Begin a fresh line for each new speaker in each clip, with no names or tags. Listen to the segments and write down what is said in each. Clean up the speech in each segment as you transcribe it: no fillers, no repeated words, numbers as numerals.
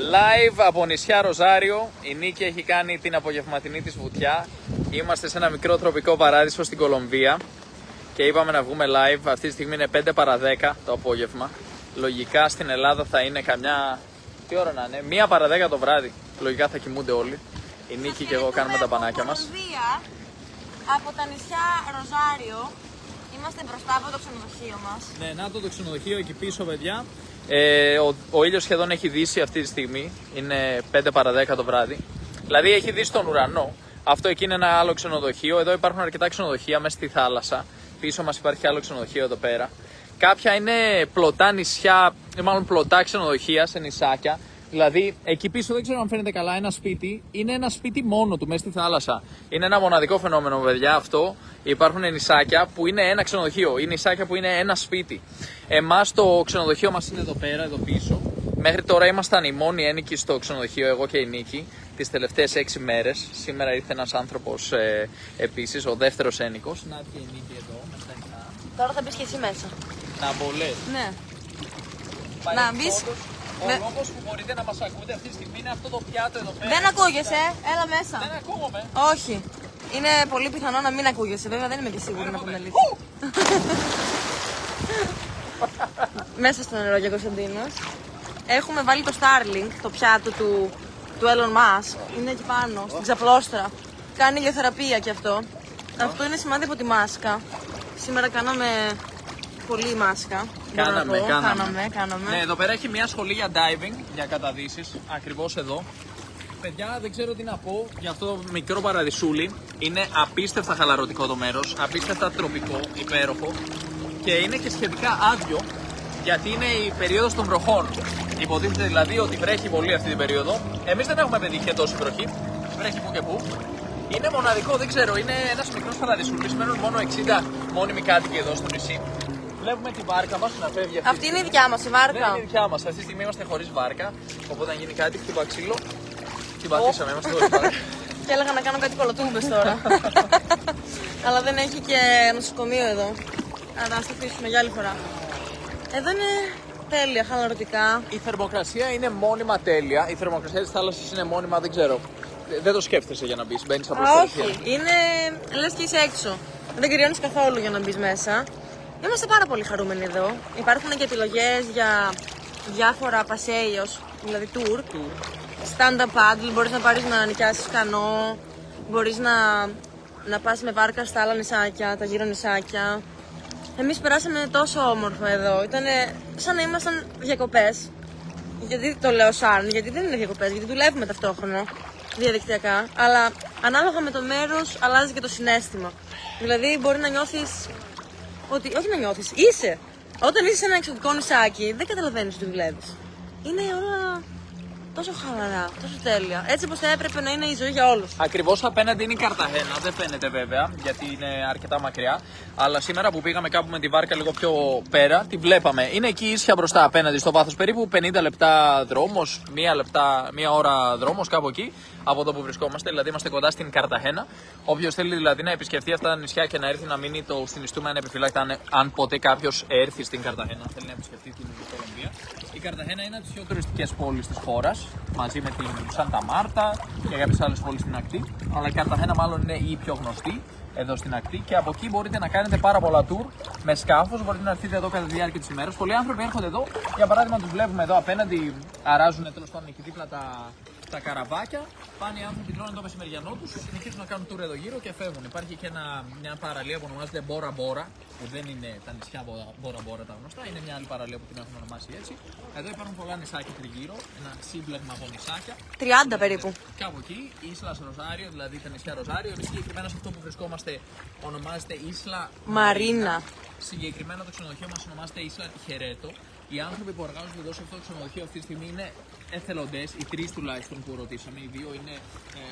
Live από νησιά Ροζάριο, η Νίκη έχει κάνει την απογευματινή της βουτιά. Είμαστε σε ένα μικρό τροπικό παράδεισο στην Κολομβία και είπαμε να βγούμε live. Αυτή τη στιγμή είναι 5 παρα 10 το απόγευμα. Λογικά στην Ελλάδα θα είναι καμιά... Τι ώρα να είναι, 1 παρα 10 το βράδυ. Λογικά θα κοιμούνται όλοι. Η Νίκη και εγώ κάνουμε τα πανάκια μας.
Από τα νησιά Ροζάριο, είμαστε μπροστά από το ξενοδοχείο μας.
Ναι, να το ξενοδοχείο εκεί πίσω, παιδιά. Ο ήλιος σχεδόν έχει δύσει αυτή τη στιγμή. Είναι 5 παρα 10 το βράδυ. Δηλαδή έχει δύσει τον ουρανό. Αυτό εκεί είναι ένα άλλο ξενοδοχείο. Εδώ υπάρχουν αρκετά ξενοδοχεία μέσα στη θάλασσα. Πίσω μας υπάρχει άλλο ξενοδοχείο εδώ πέρα. Κάποια είναι πλωτά νησιά, μάλλον πλωτά ξενοδοχεία σε νησάκια. Δηλαδή, εκεί πίσω δεν ξέρω αν φαίνεται καλά, ένα σπίτι είναι ένα σπίτι μόνο του μέσα στη θάλασσα. Είναι ένα μοναδικό φαινόμενο, παιδιά, αυτό. Υπάρχουν νησάκια που είναι ένα ξενοδοχείο, ή νησάκια που είναι ένα σπίτι. Εμάς το ξενοδοχείο μας είναι εδώ πέρα, εδώ πίσω. Μέχρι τώρα ήμασταν οι μόνοι ένοικοι στο ξενοδοχείο, εγώ και η Νίκη, τις τελευταίες 6 μέρες. Σήμερα ήρθε ένας άνθρωπος επίσης, ο δεύτερος ένοικος. Να έρθει η Νίκη εδώ, μέσα.
Τώρα θα μπεις και εσύ μέσα.
Να μπολές.
Ναι. Να μπεις.
Ο λόγος που μπορείτε να μας ακούτε αυτή τη στιγμή είναι αυτό το πιάτο εδώ πέρα.
Δεν ακούγεσαι, έλα μέσα.
Δεν ακούγομαι.
Όχι. Είναι πολύ πιθανό να μην ακούγεσαι, βέβαια δεν είμαι και σίγουρη να πούμε αλήθεια. Μέσα στο νερό για Κωνσταντίνος. Έχουμε βάλει το Starlink, το πιάτο του Elon Musk. Είναι εκεί πάνω, στην ξαπλώστρα. Κάνει ηλιοθεραπεία κι αυτό. Αυτό είναι σημάδι από τη μάσκα. Σήμερα κάναμε πολύ μάσκα.
Κάναμε.
Ναι,
εδώ πέρα έχει μια σχολή για diving, για καταδύσεις, ακριβώς εδώ. Παιδιά, δεν ξέρω τι να πω για αυτό το μικρό παραδεισούλι. Είναι απίστευτα χαλαρωτικό το μέρος, απίστευτα τροπικό, υπέροχο. Και είναι και σχετικά άδειο, γιατί είναι η περίοδος των βροχών. Υποτίθεται δηλαδή ότι βρέχει πολύ αυτή την περίοδο. Εμείς δεν έχουμε πετύχει και τόση βροχή, βρέχει που και που. Είναι μοναδικό, δεν ξέρω, είναι ένας μικρός παραδεισούλης, μένουν μόνο 60 μόνιμοι κάτοικοι εδώ στο νησί. Βλέπουμε τη βάρκα μας να φεύγει.
Αυτή είναι η δικιά μας η βάρκα.
Ναι, είναι η δικιά μας. Αυτή τη στιγμή είμαστε χωρίς βάρκα. Οπότε αν γίνει κάτι, χτύπα ξύλο. Την πατήσαμε, είμαστε χωρίς βάρκα.
Και έλεγα να κάνω κάτι κολοτούμπες τώρα. Αλλά δεν έχει και νοσοκομείο εδώ. Άρα ας το αφήσουμε για άλλη φορά. Εδώ είναι τέλεια, χαλαρωτικά.
Η θερμοκρασία είναι μόνιμα τέλεια. Η θερμοκρασία της θάλασσας είναι μόνιμα, δεν ξέρω. Δεν το σκέφτεσαι για να μπεις, μπαίνεις από
όχι, είναι λες και είσαι έξω. Δεν κρυώνεις καθόλου για να μπεις μέσα. Είμαστε πάρα πολύ χαρούμενοι εδώ. Υπάρχουν και επιλογές για διάφορα πασέιος, δηλαδή tour. Stand-up paddle, μπορείς να πάρεις να νοικιάσεις κανό, μπορείς να πας με βάρκα στα άλλα νησάκια, τα γύρω νησάκια. Εμείς περάσαμε τόσο όμορφο εδώ, ήταν σαν να ήμασταν διακοπές. Γιατί το λέω σαν, γιατί δεν είναι διακοπές, γιατί δουλεύουμε ταυτόχρονα διαδικτυακά. Αλλά ανάλογα με το μέρος αλλάζει και το συναίσθημα. Δηλαδή μπορεί να νιώθεις ότι, όχι να νιώθεις, είσαι. Όταν είσαι σε ένα εξωτικό νησάκι, δεν καταλαβαίνεις ότι δουλεύεις. Είναι όλα τόσο χαλαρά, τόσο τέλεια. Έτσι όπως θα έπρεπε να είναι η ζωή για όλους.
Ακριβώς απέναντι είναι η Καρταχένα, δεν φαίνεται βέβαια, γιατί είναι αρκετά μακριά. Αλλά σήμερα που πήγαμε κάπου με τη βάρκα λίγο πιο πέρα, τη βλέπαμε. Είναι εκεί ίσια μπροστά απέναντι στο βάθος, περίπου 50 λεπτά δρόμος, 1 ώρα δρόμος, κάπου εκεί. Από εδώ που βρισκόμαστε, δηλαδή είμαστε κοντά στην Καρταχένα. Όποιος θέλει δηλαδή να επισκεφτεί αυτά τα νησιά και να έρθει να μείνει, το συνιστούμε ανεπιφυλάκτα αν ποτέ κάποιος έρθει στην Καρταχένα, θέλει να επισκεφτεί την Κολομβία. Η Καρταχένα είναι από τις πιο τουριστικές πόλεις της χώρας, μαζί με την Σάντα Μάρτα και κάποιες άλλες πόλεις στην ακτή. Αλλά η Καρταχένα μάλλον είναι η πιο γνωστή εδώ στην ακτή και από εκεί μπορείτε να κάνετε πάρα πολλά tour με σκάφος. Μπορείτε να έρθετε εδώ κατά τη διάρκεια της ημέρας. Πολλοί άνθρωποι έρχονται εδώ, για παράδειγμα, τους βλέπουμε εδώ απέναντι, αράζουν τέλος πάντων εκεί δίπλα τα καραβάκια. Πάνε οι άνθρωποι, τρώνε το μεσημεριανό τους, συνεχίζουν να κάνουν tour εδώ γύρω και φεύγουν. Υπάρχει και μια παραλία που ονομάζεται Μπόρα Μπόρα, που δεν είναι τα νησιά Μπόρα Μπόρα τα γνωστά, είναι μια άλλη παραλία που την έχουν ονομάσει έτσι. Εδώ υπάρχουν πολλά νησάκια τριγύρω, ένα σύμπλεγμα από νησάκια.
30 περίπου.
Κάπου εκεί, Ίσλα Ροζάριο, δηλαδή τα νησιά Ροζάριο. Εμείς συγκεκριμένα σε αυτό που βρισκόμαστε ονομάζεται Ίσλα
Μαρίνα.
Συγκεκριμένα το ξενοδοχείο μας ονομάζεται Ίσλα Χερέτο. Οι άνθρωποι που εργάζονται εδώ σε αυτό το ξενοδοχείο αυτή τη στιγμή είναι εθελοντές, οι 3 τουλάχιστον που ρωτήσαμε. Οι 2 είναι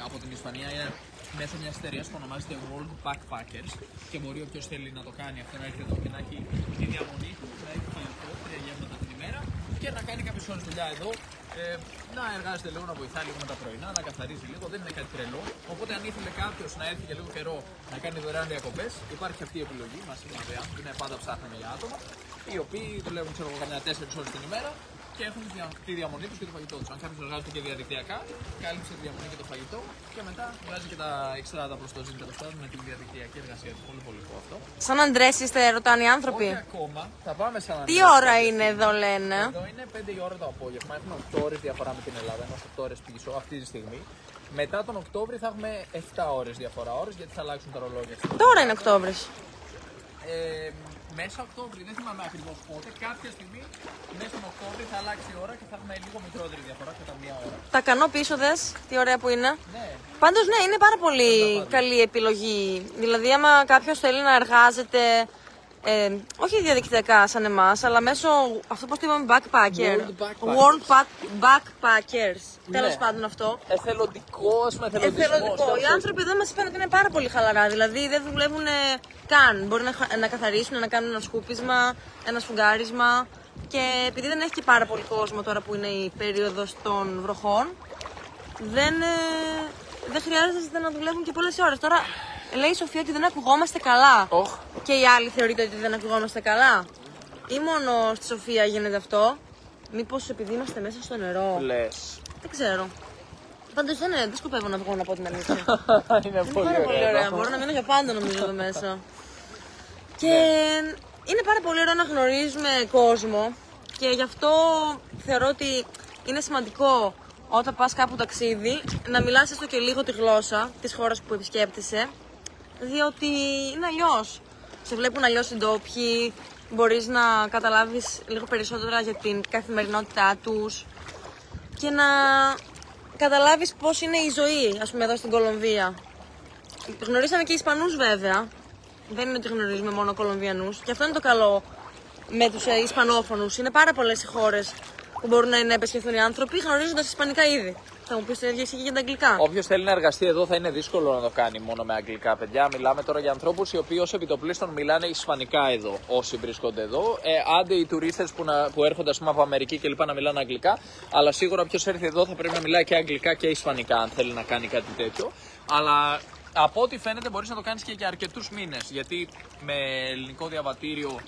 από την Ισπανία, είναι μέσω μιας εταιρείας που ονομάζεται World Backpackers. Και μπορεί όποιος θέλει να το κάνει αυτό, να έρθει εδώ και να έχει τη διαμονή του, να έχει κινητό, 3 γεύματα την ημέρα και να κάνει κάποιες ώρες δουλειά εδώ. Να εργάζεται λίγο, να βοηθάει λίγο με τα πρωινά, να καθαρίζει λίγο, δεν είναι κάτι τρελό. Οπότε, αν ήθελε κάποιος να έρθει για λίγο καιρό να κάνει δωρεάν διακοπές, υπάρχει αυτή η επιλογή. Μας είναι πάντα ψάχνουμε για άτομα οι οποίοι δουλεύουν, ξέρω εγώ, καμιά 4 ώρες την ημέρα και έχουν τη διαμονή τους και το φαγητό τους. Αν κάποιος εργάζεται και διαδικτυακά, κάλυψε τη διαμονή και το φαγητό και μετά βγάζει και τα έξτρα τα προστοζήν τέλος πάντων με τη διαδικτυακή εργασία του. Πολύ πολύ αυτό.
Σαν Αντρές είστε, ρωτάνε οι άνθρωποι.
Όχι ακόμα, θα πάμε σαν
Τι ώρα είναι εδώ, λένε?
Εδώ είναι 5 η ώρα το απόγευμα. Έχουμε 8 ώρες διαφορά με την Ελλάδα. Είμαστε 8 ώρες πίσω αυτή τη στιγμή. Μετά τον Οκτώβρη θα έχουμε 7 ώρες διαφορά γιατί θα αλλάξουν τα ρολόγια.
Τώρα είναι Οκτώβρης.
Μέσα Οκτώβρη, δεν θυμάμαι ακριβώς πότε. Κάποια στιγμή μέσα στον Οκτώβρη θα αλλάξει η ώρα και θα έχουμε λίγο μικρότερη διαφορά κατά μία ώρα.
Τα κανό πίσω δες, τι ωραία που είναι.
Ναι.
Πάντως ναι, είναι πάρα πολύ καλή επιλογή. Δηλαδή, άμα κάποιος θέλει να εργάζεται, όχι διαδικτυακά σαν εμάς, αλλά μέσω αυτό που είπαμε backpacker. World Backpackers. Τέλος πάντων αυτό.
Εθελοντικός με εθελοντισμό.
Οι άνθρωποι εδώ μας είπαν ότι είναι πάρα πολύ χαλαρά. Δηλαδή δεν δουλεύουν καν. Μπορεί να καθαρίσουν, να κάνουν ένα σκούπισμα, ένα σφουγγάρισμα. Και επειδή δεν έχει και πάρα πολύ κόσμο τώρα που είναι η περίοδος των βροχών, δεν χρειάζεται να δουλεύουν και πολλές ώρες. Τώρα λέει η Σοφία ότι δεν ακουγόμαστε καλά. Και οι άλλοι θεωρείτε ότι δεν ακουγόμαστε καλά? Ή μόνο στη Σοφία γίνεται αυτό? Μήπως επειδή είμαστε μέσα στο νερό?
Λες.
Δεν ξέρω. Πάντως δεν σκοπεύω να βγω να πω την αλήθεια.
Είναι πολύ
ωραία. Μπορώ να μείνω για πάντα νομίζω εδώ μέσα. Και είναι πάρα πολύ ωραίο να γνωρίζουμε κόσμο και γι' αυτό θεωρώ ότι είναι σημαντικό όταν πας κάπου ταξίδι να μιλάς έστω και λίγο τη γλώσσα της χώρας που επισκέπτεσαι, διότι είναι αλλιώς. Σε βλέπουν αλλιώς οι ντόπιοι, μπορείς να καταλάβεις λίγο περισσότερα για την καθημερινότητά τους και να καταλάβεις πώς είναι η ζωή, ας πούμε, εδώ στην Κολομβία. Γνωρίσαμε και Ισπανούς βέβαια, δεν είναι ότι γνωρίζουμε μόνο Κολομβιανούς και αυτό είναι το καλό με τους Ισπανόφωνους. Είναι πάρα πολλές οι χώρες που μπορούν να επισκεφθούν οι άνθρωποι γνωρίζοντας Ισπανικά ήδη. Θα μου πεις το ίδιο και για τα αγγλικά.
Όποιος θέλει να εργαστεί εδώ θα είναι δύσκολο να το κάνει μόνο με αγγλικά, παιδιά. Μιλάμε τώρα για ανθρώπους οι οποίοι ως επιτοπλίστων μιλάνε ισπανικά εδώ, όσοι βρίσκονται εδώ. Άντε οι τουρίστες που έρχονται, ας πούμε, από Αμερική και λοιπά να μιλάνε αγγλικά. Αλλά σίγουρα όποιος έρθει εδώ θα πρέπει να μιλάει και αγγλικά και ισπανικά, αν θέλει να κάνει κάτι τέτοιο. Αλλά από ό,τι φαίνεται μπορείς να το κάνεις και για αρκετούς μήνες. Γιατί με ελληνικό διαβατήριο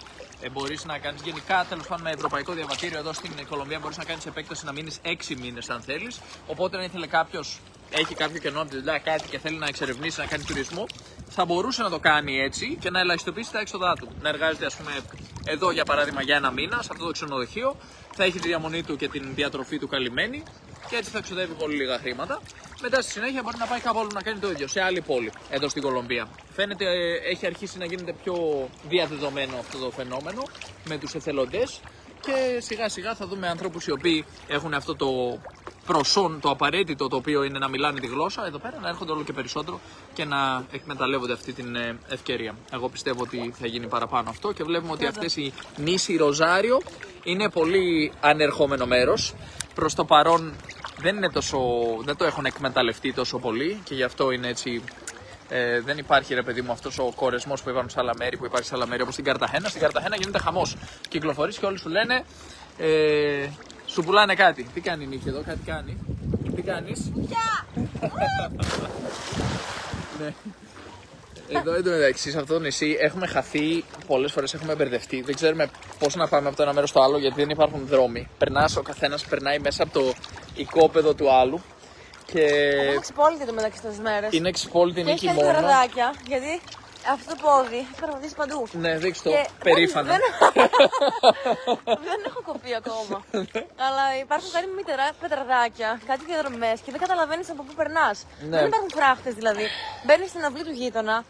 μπορείς να κάνεις, γενικά τέλος πάντων με ευρωπαϊκό διαβατήριο εδώ στην Κολομβία μπορείς να κάνεις επέκταση να μείνεις 6 μήνες αν θέλεις. Οπότε αν ήθελε κάποιος, έχει κάποιο κενό από τη δουλειά κάτι και θέλει να εξερευνήσει, να κάνει τουρισμό, θα μπορούσε να το κάνει έτσι και να ελαχιστοποιήσει τα έξοδά του. Να εργάζεται, ας πούμε, εδώ για παράδειγμα για ένα μήνα σε αυτό το ξενοδοχείο, θα έχει τη διαμονή του και την διατροφή του καλυμμένη και έτσι θα εξοδεύει πολύ λίγα χρήματα. Μετά στη συνέχεια μπορεί να πάει κάπου αλλού να κάνει το ίδιο, σε άλλη πόλη εδώ στην Κολομβία. Φαίνεται έχει αρχίσει να γίνεται πιο διαδεδομένο αυτό το φαινόμενο με τους εθελοντές και σιγά σιγά θα δούμε ανθρώπους οι οποίοι έχουν αυτό το προσόν, το απαραίτητο το οποίο είναι να μιλάνε τη γλώσσα εδώ πέρα, να έρχονται όλο και περισσότερο και να εκμεταλλεύονται αυτή την ευκαιρία. Εγώ πιστεύω ότι θα γίνει παραπάνω αυτό και βλέπουμε ότι αυτές οι νήσοι Ροζάριο είναι πολύ ανερχόμενο μέρος. Προς το παρόν δεν το έχουν εκμεταλλευτεί τόσο πολύ και γι' αυτό είναι έτσι. Δεν υπάρχει, ρε παιδί μου, αυτός ο κορεσμός που υπάρχουν σε άλλα μέρη, που υπάρχει σε άλλα μέρη όπως στην Καρταχένα. Στην Καρταχένα γίνεται χαμός. Κυκλοφορείς και όλοι σου λένε σου πουλάνε κάτι. Τι κάνει η νύχη εδώ, κάτι κάνει. Τι κάνεις? Ναι. Εδώ εντωμεταξύ σε αυτό το νησί έχουμε χαθεί πολλές φορές, έχουμε μπερδευτεί. Δεν ξέρουμε πώς να πάμε από το ένα μέρος στο άλλο γιατί δεν υπάρχουν δρόμοι. Ο καθένας περνάει μέσα από το οικόπεδο του άλλου. Και
είναι ξυπόλυτη το μεταξύ των μέρες.
Είναι ξυπόλυτη νίκη μόνο.
Και έχει ραδάκια, γιατί αυτό το πόδι έχει παραδείσει παντού.
Ναι, δείξτε το. Περήφανα.
Δεν έχω κοπεί ακόμα. Αλλά υπάρχουν κάτι πετραδάκια, κάτι διαδρομές και δεν καταλαβαίνεις από πού περνάς.
Ναι.
Δεν υπάρχουν φράχτες δηλαδή. Μπαίνεις στην αυλή του γείτονα.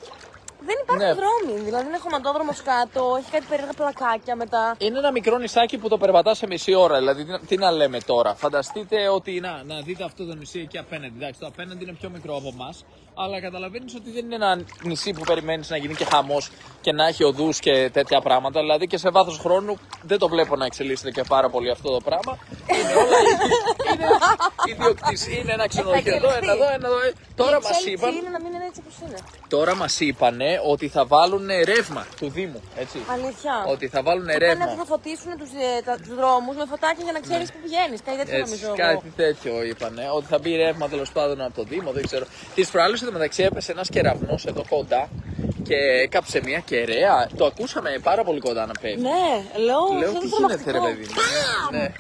Δεν υπάρχουν δρόμοι, δηλαδή είναι χωματόδρομος κάτω, έχει κάτι περίεργα πλακάκια μετά.
Είναι ένα μικρό νησάκι που το περπατάς σε μισή ώρα, δηλαδή τι να λέμε τώρα. Φανταστείτε ότι να δείτε αυτό το νησί εκεί απέναντι. Εντάξει, το απέναντι είναι πιο μικρό από εμάς, αλλά καταλαβαίνεις ότι δεν είναι ένα νησί που περιμένεις να γίνει και χαμός και να έχει οδούς και τέτοια πράγματα. Δηλαδή και σε βάθος χρόνου δεν το βλέπω να εξελίσσεται και πάρα πολύ αυτό το πράγμα. Είναι όλα ιδιοκτησία, είναι ένα ξενοδοχείο εδώ, ένα εδώ. Τώρα μας είπαν.
Είναι να μην είναι έτσι όπως είναι.
Τώρα μας είπανε ότι θα βάλουν ρεύμα του Δήμου, έτσι.
Αλήθεια.
Ότι θα βάλουν ρεύμα.
Θα φωτίσουν τους δρόμους με φωτάκια για να ξέρεις που πηγαίνεις. Κάτι τέτοιο νομίζω.
Κάτι τέτοιο είπανε. Ότι θα μπει ρεύμα τέλος πάντων από το Δήμο, δεν ξέρω. Τις προάλλες μεταξύ έπεσε ένας κεραυνός εδώ κοντά και έκαψε μια κεραία. Το ακούσαμε πάρα πολύ κοντά να πέφτει.
Ναι, λέω
τι γίνεται ρε παιδί μου. Ναι.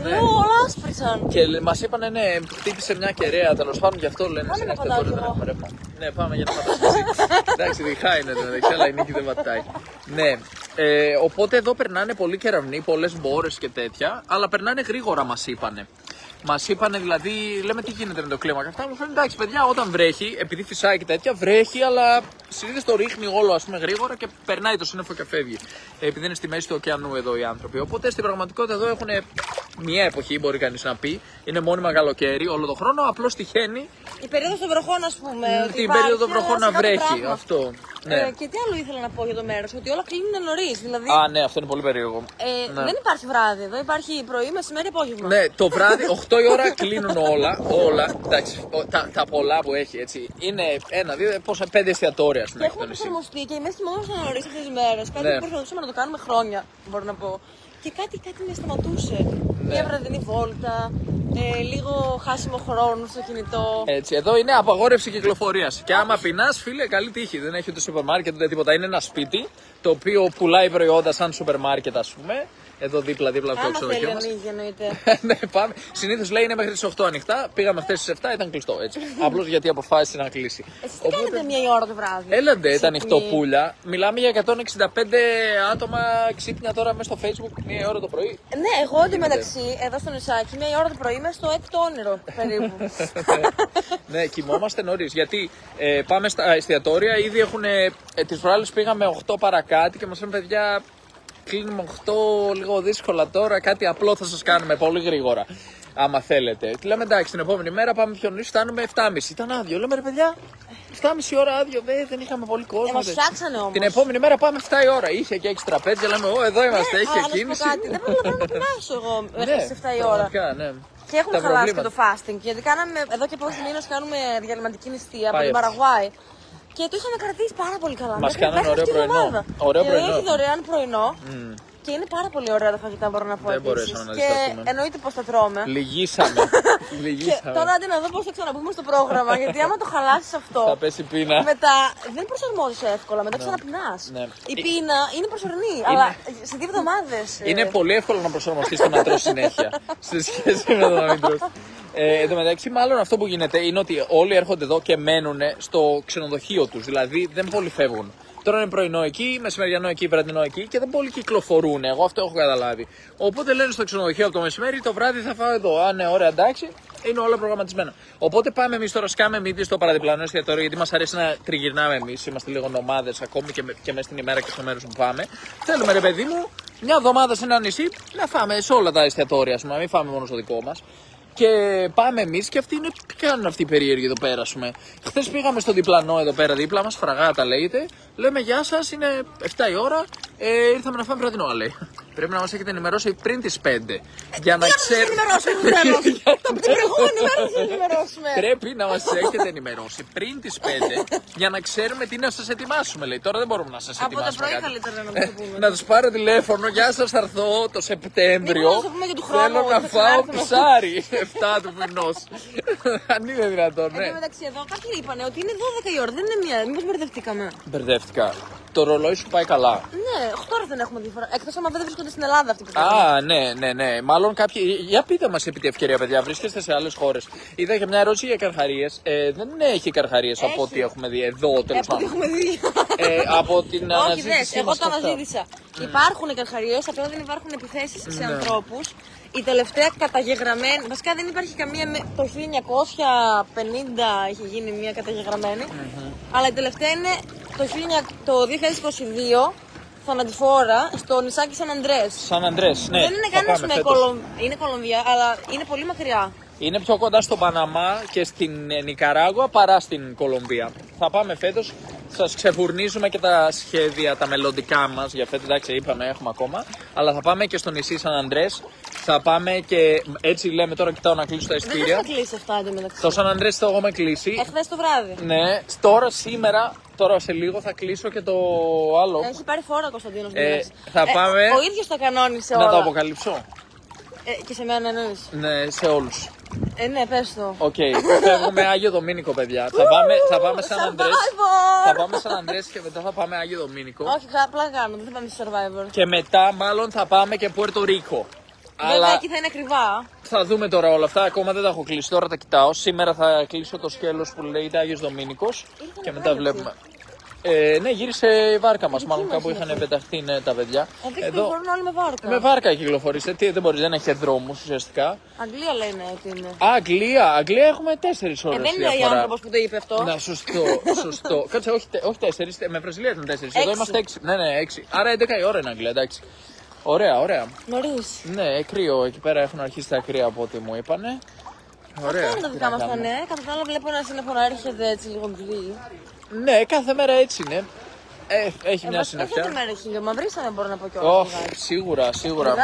Λέω, όλα άσπρισαν.
Και μας είπανε, ναι, χτύπησε μια κεραία, τέλος πάντων, γι' αυτό λένε.
Πάμε να
συνέχεια,
πατάω
τώρα
κι
δεν
εγώ.
έχουμε ρεύμα. Ναι, πάμε για να πατάς. Εντάξει, διχά είναι το μεταξύ, αλλά η Νίκη δεν πατάει. Ναι, οπότε εδώ περνάνε πολλοί κεραυνοί, πολλές μπόρες και τέτοια, αλλά περνάνε γρήγορα, μας είπανε. Μας είπανε δηλαδή, λέμε τι γίνεται με το κλίμα. Και αυτά μου φαίνεται, εντάξει, παιδιά, όταν βρέχει, επειδή φυσάει και τέτοια, βρέχει, αλλά συνήθως το ρίχνει όλο, ας πούμε, γρήγορα και περνάει το σύννεφο και φεύγει. Επειδή είναι στη μέση του ωκεανού εδώ οι άνθρωποι. Οπότε στην πραγματικότητα εδώ έχουν μια εποχή, μπορεί κανείς να πει. Είναι μόνιμα καλοκαίρι όλο τον χρόνο, απλώς τυχαίνει.
Η περίοδο των βροχών, ας πούμε.
Την περίοδο των βροχών να βρέχει. Αυτό. Ναι.
Και τι άλλο ήθελα να πω για το μέρος, ότι όλα κλείνουν νωρίς. Δηλαδή,
Α, ναι, αυτό είναι πολύ περίεργο. Ναι.
δεν υπάρχει βράδυ εδώ, υπάρχει πρωί, μεσημέρι, απόγευμα.
Ναι, το βράδυ, 8 η ώρα κλείνουν όλα. Εντάξει, τα πολλά που έχει έτσι. Είναι 1, 2, πόσα 5 εστιατόρια στην
Και έχουμε προσαρμοστεί και εμείς κοιμόμασταν νωρίς αυτές τις μέρες. Κάτι που προσπαθούσαμε να το κάνουμε χρόνια, μπορώ να πω. Και κάτι με σταματούσε. Μια βραδινή βόλτα, λίγο χάσιμο χρόνου στο κινητό.
Έτσι, εδώ είναι απαγόρευση κυκλοφορίας. Και άμα πεινάς, φίλε, καλή τύχη. Δεν έχει ούτε σούπερ μάρκετ ούτε τίποτα. Είναι ένα σπίτι το οποίο πουλάει προϊόντα σαν σούπερ μάρκετ, ας πούμε. Εδώ δίπλα από το ξενοδοχείο μας.
Ανοίγει, εννοείται.
Ναι, πάμε. Συνήθως λέει είναι μέχρι τις 8 ανοιχτά. Πήγαμε αυτές τις 7, ήταν κλειστό έτσι. Απλώς γιατί αποφάσισε να κλείσει.
Εσείς τι κάνετε μία η ώρα το βράδυ?
Έλαντε, ήταν ανοιχτό πουλιά. Μιλάμε για 165 άτομα ξύπνια τώρα μέσα στο Facebook μία η ώρα το πρωί.
Ναι, εγώ εντωμεταξύ εδώ στο νησάκι μία η ώρα το πρωί είμαι στο έκτο όνειρο περίπου.
Ναι, κοιμόμαστε νωρίς. Γιατί πάμε στα εστιατόρια, ήδη έχουν. Τις προάλλες πήγαμε 8 παρακάτω και μας λένε παιδιά. Κλείνουμε 8, λίγο δύσκολα τώρα. Κάτι απλό θα σας κάνουμε πολύ γρήγορα. Άμα θέλετε. Τι λέμε εντάξει, την επόμενη μέρα πάμε πιο νωρίς, φτάνουμε 7.30. Ήταν άδειο. Λέμε ρε παιδιά, 7.30 ώρα άδειο. Δεν είχαμε πολύ κόσμο.
Μας φτιάξανε όμως.
Την επόμενη μέρα πάμε 7 η ώρα. Είχε και 6 τραπέζια. Λέμε, εδώ είμαστε, έχει
να
κίνηση.
σου πω κάτι. Δεν προλαβαίνω να πεινάσω εγώ μέχρι τις 7 η ώρα.
Ναι.
Και έχουμε χαλάσει και το fasting. Γιατί κάναμε εδώ και πόσους μήνες κάνουμε διαλυματική νηστεία από
Πάει
την
έτσι.
Παραγουάη. Και το είχαμε κρατήσει πάρα πολύ καλά.
Μας κάνανε ωραίο πρωινό. Ωραίο πρωινό.
Έχει δωρεάν πρωινό. Και είναι πάρα πολύ ωραία τα φαγητά, μπορώ να πω.
Δεν
επίσης.
μπορέσαμε να
Και
αντισταθούμε.
εννοείται πως τα τρώμε.
Λυγίσαμε.
Και τώρα άντε να δω πώς θα ξαναμπούμε στο πρόγραμμα. Γιατί άμα το χαλάσεις αυτό.
Θα πέσει πείνα.
Μετά δεν προσαρμόζεσαι εύκολα. Μετά ξαναπεινάς.
Ναι.
Η πείνα είναι προσωρινή. Αλλά σε 2 εβδομάδες.
Είναι πολύ εύκολο να προσαρμοστείς στο να τρως συνέχεια. Σε σχέση με το να μην τρως. Εν τω μεταξύ, μάλλον αυτό που γίνεται είναι ότι όλοι έρχονται εδώ και μένουν στο ξενοδοχείο τους. Δηλαδή δεν πολύ φεύγουν. Τώρα είναι πρωινό εκεί, μεσημεριανό εκεί, βραδινό εκεί και δεν πολύ κυκλοφορούν. Εγώ αυτό έχω καταλάβει. Οπότε λένε στο ξενοδοχείο από το μεσημέρι, το βράδυ θα φάω εδώ. Α, ναι, ωραία, εντάξει. Είναι όλα προγραμματισμένα. Οπότε πάμε εμείς τώρα, σκάμε μύτη στο παραδιπλανό εστιατόριο, γιατί μας αρέσει να τριγυρνάμε εμείς. Είμαστε λίγο νομάδες ακόμη και μέσα στην ημέρα και στο μέρος που πάμε. Θέλουμε, ρε παιδί μου, μια εβδομάδα σε ένα νησί να φάμε σε όλα τα εστιατόρια, να μην φάμε μόνο στο δικό μας. Και πάμε εμείς και αυτοί είναι. Τι κάνουν αυτοί οι περίεργοι εδώ πέρα, ας πούμε. Χθες πήγαμε στο διπλανό εδώ πέρα δίπλα μας, Φραγάτα λέγεται. Λέμε γεια σας, είναι 7 η ώρα. Ήρθαμε να φάμε βραδινό, λέει. Πρέπει να μας έχετε ενημερώσει πριν τις 5. Για να ξέρουμε.
Από την προηγούμενη μέρα θα σας ενημερώσουμε.
Πρέπει να μας έχετε ενημερώσει πριν τις 5 για να ξέρουμε τι να σας ετοιμάσουμε, λέει. Τώρα δεν μπορούμε να σας ετοιμάσουμε.
Από το πρωί
κάτι.
καλύτερα να μας το πούμε.
Να τους πάρω τηλέφωνο, γεια σας, θα έρθω το Σεπτέμβριο.
Να το πούμε για του χρόνου,
Θέλω να
θα
φάω
ξανάρθουμε.
ψάρι 7 του μηνός. Αν είναι δυνατόν, ναι.
Εν τω μεταξύ εδώ κάποιοι είπανε ότι είναι 12 η ώρα, δεν είναι μία. Μήπως μπερδευτήκαμε.
Μπερδεύτηκα. Το ρολόι σου πάει καλά.
Ναι, 8 ώρες δεν έχουμε διαφορά. Εκτός άμα δεν βρίσκονται στην Ελλάδα αυτοί που
Α, ναι. Μάλλον κάποιοι. Για πείτε μας επί τη ευκαιρία, παιδιά. Βρίσκεστε σε άλλες χώρες. Είδα και μια ερώτηση για καρχαρίες. Δεν έχει καρχαρίες από ό,τι έχουμε δει εδώ, τέλος πάντων.
έχουμε δει.
Από την
Όχι,
αναζήτηση.
δες, εγώ το αναζήτησα. Υπάρχουν καρχαρίες, απλά δεν υπάρχουν επιθέσεις σε ανθρώπους. Η τελευταία καταγεγραμμένη, βασικά δεν υπάρχει καμία, το 1950 είχε γίνει μια καταγεγραμμένη, αλλά η τελευταία είναι το 2022, θανατηφόρα, στο νησάκι Σαν Αντρές.
Σαν Αντρές, ναι.
Δεν είναι κανένας με είναι Κολομβία, αλλά είναι πολύ μακριά.
Είναι πιο κοντά στο Παναμά και στην Νικαράγουα παρά στην Κολομβία. Θα πάμε φέτος, σας ξεφουρνίζουμε και τα σχέδια, τα μελλοντικά μας για φέτος, εντάξει είπαμε έχουμε ακόμα, αλλά θα πάμε και στο νησί Σαν Αντρές, θα πάμε και έτσι λέμε τώρα, κοιτάω να κλείσω τα
Δεν
εισιτήρια.
θα κλείσει αυτά εντωμεταξύ.
Το Σαν Αντρές το έχουμε κλείσει.
Εχθές το βράδυ.
Ναι, τώρα σήμερα, τώρα σε λίγο θα κλείσω και το άλλο.
Έχει πάρει φόρα ο Κωνσταντίνος.
Θα πάμε.
Ο ίδιος τα κανόνισε όλα.
Να το αποκαλύψω.
Και σε μένα εννοείς.
Ναι, σε όλους.
Ναι, πες το.
Οκ, φεύγουμε Άγιο Δομήνικο, παιδιά. Θα πάμε Σαν Αντρές. Θα πάμε Σαν Αντρές και μετά θα πάμε Άγιο Δομήνικο.
Όχι, απλά κάνω, δεν θα πάμε στο Survivor.
Και μετά μάλλον θα πάμε και Πουέρτο Ρίκο.
Βέβαια εκεί θα είναι ακριβά.
Θα δούμε τώρα όλα αυτά. Ακόμα δεν τα έχω κλείσει. Τώρα τα κοιτάω. Σήμερα θα κλείσω το σκέλος που λέγεται Άγιος Δομήνικος και μετά βλέπουμε. Ναι, γύρισε η βάρκα μας. Μάλλον κάπου είχαν πεταχθεί τα παιδιά.
Εδώ κυκλοφορούν όλοι με βάρκα.
Με βάρκα κυκλοφορήσε. Δεν μπορεί, δεν έχει δρόμους ουσιαστικά.
Αγγλία λένε ότι είναι.
Αγγλία έχουμε 4 ώρες.
Δεν είναι η άνθρωπος που το είπε αυτό.
Ναι, σωστό. Κάτσε, όχι 4. Με Βραζιλία ήταν 4. Εδώ είμαστε 6. Ναι, 6. Άρα 11 η ώρα είναι Αγγλία, εντάξει. Ωραία.
Νωρίς.
Ναι, κρύο. Εκεί πέρα έχουν αρχίσει τα κρύα από ό,τι μου είπανε. Ωραία.
Αυτά είναι τα δικά μας τα νέα. Κατά τα άλλα βλέπω ένα σύννεφο να έρχεται έτσι λίγο γκρι.
Ναι, κάθε μέρα έτσι είναι. Έχει μια συννεφιά.
Κάθε μέρα έχει μαυρίσαμε, μπορώ να πω κιόλας.
Σίγουρα.
Σίγουρα.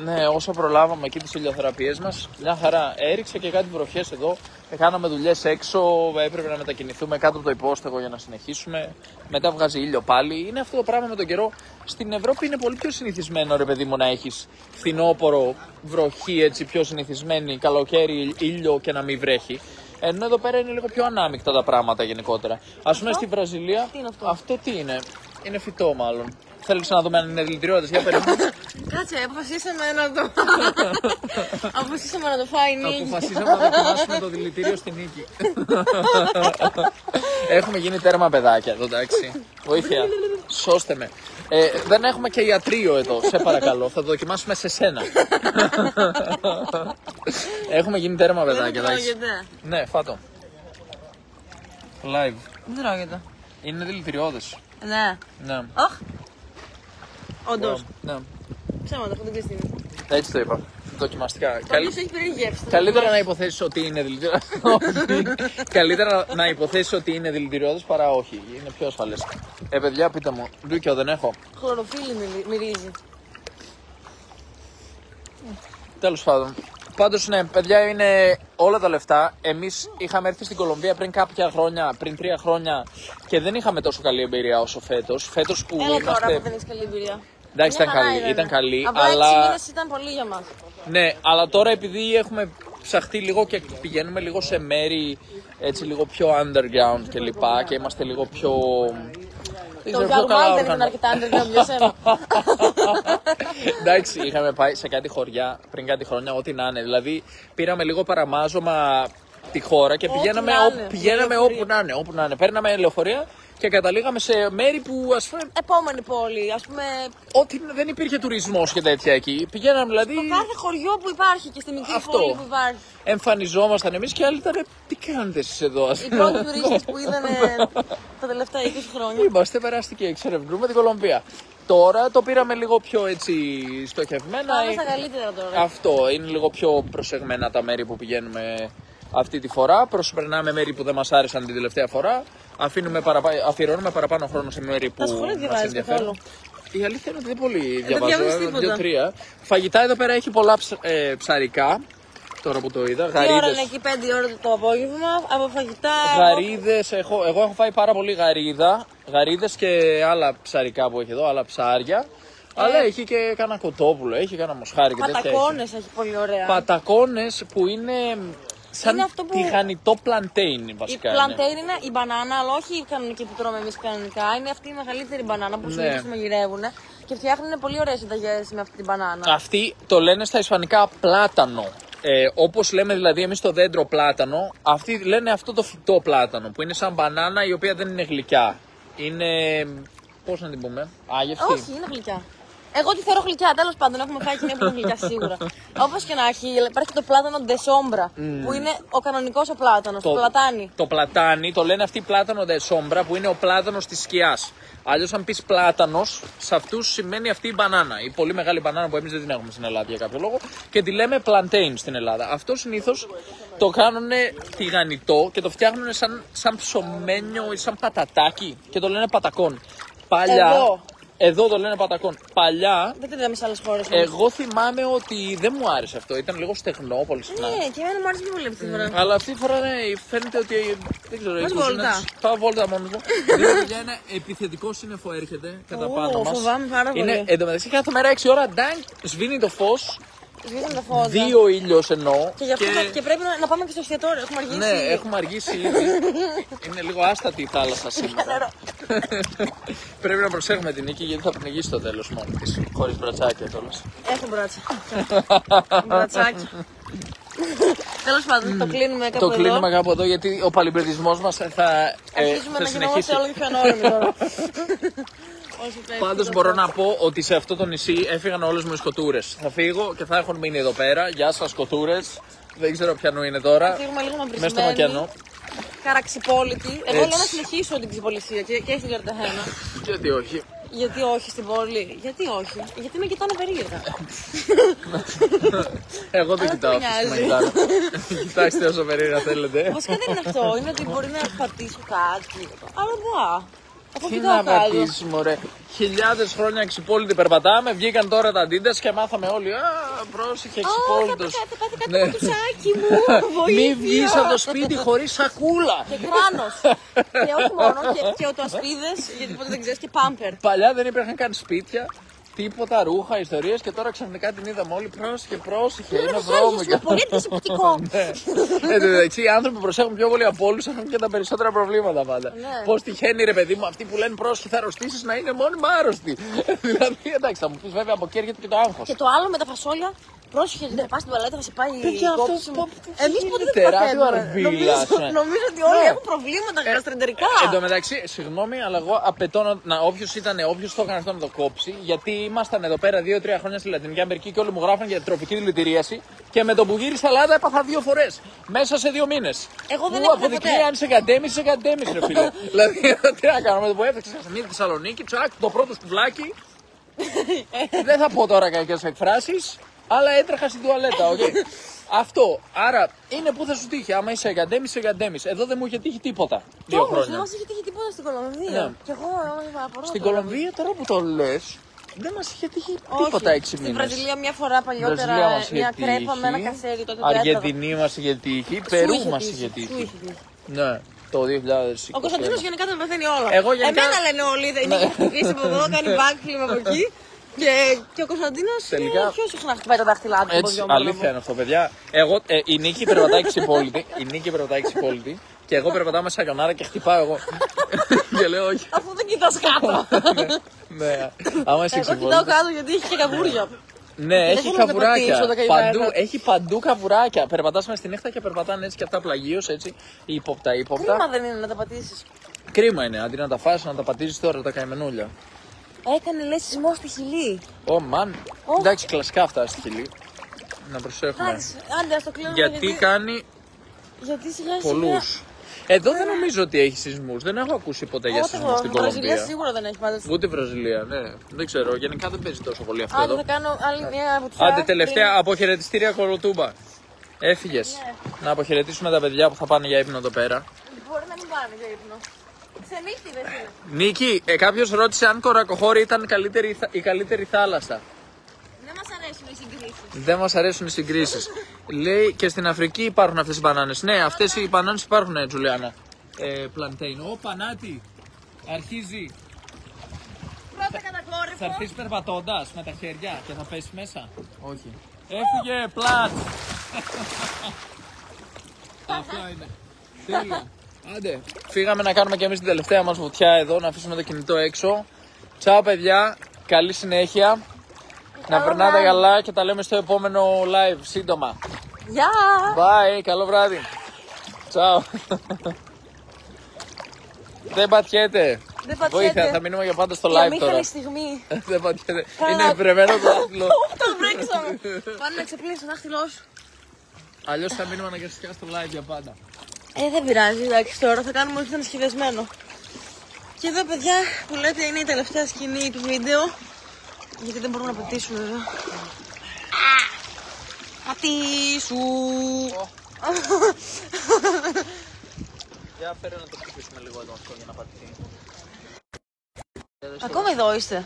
Ναι, όσο προλάβαμε εκεί τις ηλιοθεραπείες μας, μια χαρά. Έριξε και κάτι βροχές εδώ. Κάναμε δουλειές έξω, έπρεπε να μετακινηθούμε κάτω από το υπόστεγο για να συνεχίσουμε. Μετά βγάζει ήλιο πάλι. Είναι αυτό το πράγμα με τον καιρό. Στην Ευρώπη είναι πολύ πιο συνηθισμένο, ρε παιδί μου, να έχεις φθινόπωρο, βροχή, έτσι πιο συνηθισμένη, καλοκαίρι, ήλιο και να μην βρέχει. Ενώ εδώ πέρα είναι λίγο πιο ανάμεικτα τα πράγματα γενικότερα. Ας πούμε στη Βραζιλία.
Τι είναι αυτό?
Αυτό τι είναι? Είναι φυτό μάλλον. Θέλεις να δούμε αν είναι δηλητηριώδες? Για περίπτωση.
Κάτσε, αποφασίσαμε να το φάει η Νίκη.
Αποφασίσαμε να δοκιμάσουμε το δηλητήριο στη Νίκη. Έχουμε γίνει τέρμα παιδάκια εδώ, εντάξει. Βοήθεια. Σώστε με. Δεν έχουμε και ιατρείο εδώ, σε παρακαλώ. Θα το δοκιμάσουμε σε σένα. Έχουμε γίνει τέρμα παιδάκια, εντάξει. Ναι, φάτο. Live.
Δεν τρώγεται.
Είναι δηλητηριώδες.
Ναι. Αχ. Όντως.
Ναι.
Ψέματα, αυτό δεν ξέρεις.
Έτσι το είπα. Δοκιμαστικά.
Πάντως έχει περίεργη γεύση.
Καλύτερα να υποθέσεις ότι είναι δηλητηριώδες. Καλύτερα να υποθέσεις ότι είναι δηλητηριώδες παρά όχι. Είναι πιο ασφαλές. Παιδιά, πείτε μου. Ντούκιο δεν έχω.
Χλωροφύλλι μυρίζει.
Τέλος πάντων. Πάντως, ναι, παιδιά, είναι όλα τα λεφτά. Εμείς είχαμε έρθει στην Κολομβία πριν κάποια χρόνια, πριν 3 χρόνια και δεν είχαμε τόσο καλή εμπειρία όσο φέτος. Φέτος που
Έλα
είμαστε.
Τώρα που δεν έχεις καλή εμπειρία.
Εντάξει, ήταν καλή.
Απλά
αλλά
6 μήνες ήταν πολύ για μας.
Ναι, αλλά τώρα επειδή έχουμε ψαχτεί λίγο και πηγαίνουμε λίγο σε μέρη έτσι λίγο πιο underground και λοιπά και είμαστε λίγο πιο.
Το Γιάρμαλ δεν ήταν αρκετά underground για σένα.
Εντάξει, είχαμε πάει σε κάτι χωριά πριν κάτι χρόνια, ό,τι να είναι. Δηλαδή πήραμε λίγο παραμάζωμα τη χώρα και πηγαίναμε όπου να είναι. Παίρναμε λεωφορεία και καταλήγαμε σε μέρη που ας πούμε.
Επόμενη πόλη, ας πούμε.
Ότι δεν υπήρχε τουρισμός και τέτοια εκεί. Πηγαίναμε δηλαδή.
Στο κάθε χωριό που υπάρχει και στη μικρή πόλη που υπάρχει.
Εμφανιζόμασταν εμείς και άλλοι ήταν. Τι κάνετε εσείς εδώ, ας πούμε.
Οι πρώτοι τουρίστες που είδανε τα τελευταία 20 χρόνια.
Είμαστε περαστικοί, εξερευνούμε την Κολομβία. Τώρα το πήραμε λίγο πιο έτσι στοχευμένα.
Πάμε στα καλύτερα τώρα.
Αυτό, είναι λίγο πιο προσεγμένα τα μέρη που πηγαίνουμε αυτή τη φορά. Προσπερνάμε μέρη που δεν μας άρεσαν την τελευταία φορά. Αφιερώνουμε παραπάνω χρόνο σε μέρη που μας ενδιαφέρουν. Η αλήθεια είναι ότι δεν πολύ διαβάζω, 2-3. Φαγητά εδώ πέρα έχει πολλά ψαρικά. Τώρα που το είδα.
Τι ώρα είναι εκεί, 5 ώρα το απόγευμα, από φαγητά.
Γαρίδες, εγώ έχω φάει πάρα πολύ γαρίδες και άλλα ψαρικά που έχει εδώ, άλλα ψάρια. Αλλά έχει και κάνα κοτόπουλο, έχει κάνα μοσχάρι και τέτοια.
Πατακόνες έχει πολύ ωραία.
Πατακόνες που είναι σαν τηγανιτό πλαντέιν βασικά.
Η πλαντέιν είναι η μπανάνα, αλλά όχι η κανονική που τρώμε εμείς κανονικά. Είναι αυτή η μεγαλύτερη μπανάνα που συνήθως μαγειρεύουν και φτιάχνουν πολύ ωραίες συνταγές με αυτή την μπανάνα.
Αυτή το λένε στα ισπανικά πλάτανο. Όπως λέμε δηλαδή εμείς το δέντρο πλάτανο, αυτοί λένε αυτό το φυτό πλάτανο που είναι σαν μπανάνα η οποία δεν είναι γλυκιά. Είναι. Πώς να την πούμε, άγευστη.
Όχι, είναι γλυκιά. Εγώ τη θεωρώ γλυκιά, τέλος πάντων έχουμε φάει και μια που είναι γλυκιά σίγουρα. Όπως και να έχει, υπάρχει το πλάτανο ντεσόμπρα που είναι ο κανονικός ο πλάτανος, το πλατάνι.
Το πλατάνι, το λένε αυτοί πλάτανο ντεσόμπρα που είναι ο πλάτανος της σκιάς. Αλλιώς αν πεις πλάτανος, σε αυτούς σημαίνει αυτή η μπανάνα. Η πολύ μεγάλη μπανάνα που εμείς δεν την έχουμε στην Ελλάδα για κάποιο λόγο και τη λέμε plantain στην Ελλάδα. Αυτό συνήθως το κάνουν τηγανιτό και το φτιάχνουν σαν ψωμένιο ή σαν πατατάκι και το λένε πατακόν. Παλιά. Εδώ το λένε πατακόν. Παλιά.
Δεν το είδαμε σε άλλες χώρες.
Εγώ θυμάμαι ότι δεν μου άρεσε αυτό. Ήταν λίγο στεγνό πολύ συχνά.
Ναι, και εμένα μου άρεσε πιο πολύ αυτή τη φορά.
Αλλά αυτή τη φορά φαίνεται ότι. Δεν ξέρω. Πάω βόλτα μόνο μου. Για ένα επιθετικό σύννεφο έρχεται κατά πάνω μας.
Φοβάμαι πάρα πολύ.
Εν τω μεταξύ κάθε μέρα 6 ώρα ντάγκ σβήνει το φως.
Σβήσαμε τα φώτα.
Δύο ήλιος εννοώ.
Και, και πρέπει να πάμε και στο εστιατόριο. Έχουμε αργήσει.
Ναι, έχουμε αργήσει ήδη. Είναι λίγο άστατη η θάλασσα σήμερα. Πρέπει να προσέχουμε την Νίκη γιατί θα πνιγεί στο τέλος μόνη της. Χωρίς μπρατσάκια κιόλας.
Έχω μπράτσα. Μπρατσάκι. Τέλος πάντων, το κλείνουμε κάπου εδώ.
Το κλείνουμε κάπου εδώ γιατί ο παλιμπρετισμός μας θα
αρχίζουμε να
συνεχίσει.
γινόμαστε όλο και πιο ανώριμοι τώρα.
Πάντως μπορώ να πω ότι σε αυτό το νησί έφυγαν όλες μου οι σκοτούρες. Θα φύγω και θα έχουν μείνει εδώ πέρα. Γεια σας σκοτούρες. Δεν ξέρω ποιανού είναι τώρα.
Θα φύγουμε λίγο
μέσα στο μακιανό.
Χαραξιπόλητη. Εγώ λέω να συνεχίσω την ξυπολισία και στην Καρταχένα.
Γιατί όχι.
Γιατί όχι στην πόλη, γιατί όχι, γιατί με κοιτάνε περίεργα.
Εγώ δεν κοιτάω αυτό. Κοιτάξτε όσο περίεργα θέλετε.
Βασικά δεν είναι αυτό, είναι ότι μπορεί να πατήσω κάτι. Αλλά μπουά.
Τι να πατήσεις μωρέ. Χιλιάδες χρόνια εξυπόλυτοι περπατάμε, βγήκαν τώρα τα αντίντας και μάθαμε όλοι. Α, πρόσεχε εξυπόλυτος.
Θα πάθει κάτι με το τσάκι μου.
Μη βγεις από το σπίτι χωρίς σακούλα.
Και κράνος. Και όχι μόνο, και οτοασπίδες, γιατί ποτέ δεν ξέρεις, και πάμπερ.
Παλιά δεν υπήρχαν καν σπίτια. Τίποτα, ρούχα, ιστορίες και τώρα ξαφνικά την είδαμε όλοι. Πρόσεχε, είναι βρώμικο.
Είναι πολύ αντισηπτικό.
Εντάξει, οι άνθρωποι προσέχουν πιο πολύ από όλους, έχουν και τα περισσότερα προβλήματα πάντα. Πώς τυχαίνει ρε παιδί μου, αυτοί που λένε πρόσεχε θα αρρωστήσεις να είναι μόνιμα άρρωστοι. Δηλαδή, εντάξει, θα μου πεις βέβαια από εκεί έρχεται και το άγχος.
Και το άλλο με τα φασόλια. Πρόσεχε, δεν θα πας στην παλέτα, θα σε πάει η κόψη μου.
Εμείς ποτέ δεν παθαίνουμε.
Νομίζω ότι όλοι έχουν προβλήματα γαστρεντερικά.
Εν τω μεταξύ, συγγνώμη, αλλά εγώ απαιτώ να όποιος το έκανε αυτό να το κόψει, γιατί ήμασταν εδώ πέρα 2-3 χρόνια στη Λατινική Αμερική και όλοι μου γράφαν για τροφική δηλητηρίαση και με το που γύρισα Ελλάδα έπαθα 2 φορές μέσα σε 2 μήνες.
Εγώ δεν
έχω αποδεικνύει αν είσαι κατέμιση, ρε φίλε. Δηλαδή, τι να κάνω, με το που έφταξα στην Θεσσαλονίκη, τσακ, το πρώτο σκουβλάκι. Δεν θα πω τώρα κακές εκφράσεις. Αλλά έτρεχα στην τουαλέτα, okay. Αυτό. Άρα είναι που θα σου τύχει. Άμα είσαι εγκαντέμις. Εδώ δεν μου είχε τύχει τίποτα. 2 χρόνια.
Δεν μας είχε τύχει τίποτα στην Κολομβία. Ναι. Και εγώ απορώ.
Στην Κολομβία τώρα που το λες, δεν μας είχε τύχει τίποτα 6 μήνες.
Στην Βραζιλία μια φορά παλιότερα μια κρέπα με ένα κασέρι.
Αργεντινή μας είχε τύχει. Περού μας είχε τύχει. Ναι. Το 2020.
Ο Κωνσταντίνος γενικά τα μαθαίνει όλα. Εμένα λένε όλοι. Είσαι από εδώ, κάνει backflip από εκεί. Και ο Κωνσταντίνος πιο συχνά χτυπάει τα δάχτυλά του.
Έτσι, αλήθεια είναι αυτό, παιδιά. Η Νίκη περπατάει ξυπόλυτη. Και εγώ περπατάω με σαγιονάρα και χτυπάω εγώ. Και λέω όχι.
Αφού δεν κοιτάς κάτω.
Ναι, άμα είσαι
εγώ κοιτάω κάτω γιατί έχει και καβούρια.
Ναι, έχει καβουράκια. Έχει παντού καβουράκια. Περπατάς μες στη νύχτα και περπατάνε έτσι και αυτά πλαγίως, έτσι. Ύποπτα.
Κρίμα δεν είναι να τα πατήσεις.
Κρίμα είναι, αντί να τα φας, να τα πατήσεις τώρα τα καημενούλια.
Έκανε λέει σεισμό στη Χιλή.
Μαν. Εντάξει, κλασικά αυτά στη Χιλή. Να προσέχουμε.
Άντε, ας το κλείνουμε.
Γιατί κάνει πολλούς. Εδώ δεν νομίζω ότι έχει σεισμούς. Δεν έχω ακούσει ποτέ για σεισμούς στην Κολομβία.
Βραζιλία σίγουρα δεν έχει πάντως.
Ούτε Βραζιλία, ναι. Δεν ξέρω. Γενικά δεν παίζει τόσο πολύ αυτό εδώ.
Θα κάνω άλλη μια βουτιά.
Άντε, τελευταία αποχαιρετιστήρια Κοροτούμπα. Έφυγες. Να αποχαιρετήσουμε τα παιδιά που θα πάνε για ύπνο εδώ πέρα.
Μπορεί να μην πάνε για ύπνο. Ξενύχτη δεν είναι.
Νίκη, κάποιος ρώτησε αν Κορακοχώρη ήταν η καλύτερη θάλασσα.
Δεν μας αρέσουν οι συγκρίσεις.
Δεν μας αρέσουν οι συγκρίσεις. Λέει και στην Αφρική υπάρχουν αυτές οι μπανάνες. Ναι, αυτές οι μπανάνες υπάρχουν, Τζουλιάνα. Πλαντέιν. Ω, πανάτι. Αρχίζει.
Πρώτα κατακόρυφο.
Θα έρθεις περπατώντας με τα χέρια και θα πέσει μέσα. Όχι. Έφυγε, πλάτ. Αυτό είναι. Τέλεια. Άντε, φύγαμε να κάνουμε και εμείς την τελευταία μας βουτιά εδώ, να αφήσουμε το κινητό έξω. Τσάου παιδιά, καλή συνέχεια. Να περνάτε καλά και τα λέμε στο επόμενο live σύντομα.
Γεια!
Bye, καλό βράδυ. Τσάου. Δεν πατιέται. Βοήθεια, θα μείνουμε για πάντα στο live τώρα.
Στιγμή.
Δεν πατιέται. Είναι βρεμένο το δάχτυλο.
Το βρέξαμε. Πάνε να ξεπλύνεις το δάχτυλό σου.
Αλλιώς θα μείνουμε αναγκαστικά στο live για πάντα.
Δεν πειράζει, εντάξει, τώρα θα κάνουμε ό,τι θα είναι σχεδιασμένο. Και εδώ, παιδιά, που λέτε είναι η τελευταία σκηνή του βίντεο. Γιατί δεν μπορούμε να πατήσουμε εδώ. Πατήσου!
Για φέρε να το χτυπήσουμε λίγο εδώ αυτό για να πατηθεί.
Ακόμα εδώ είστε.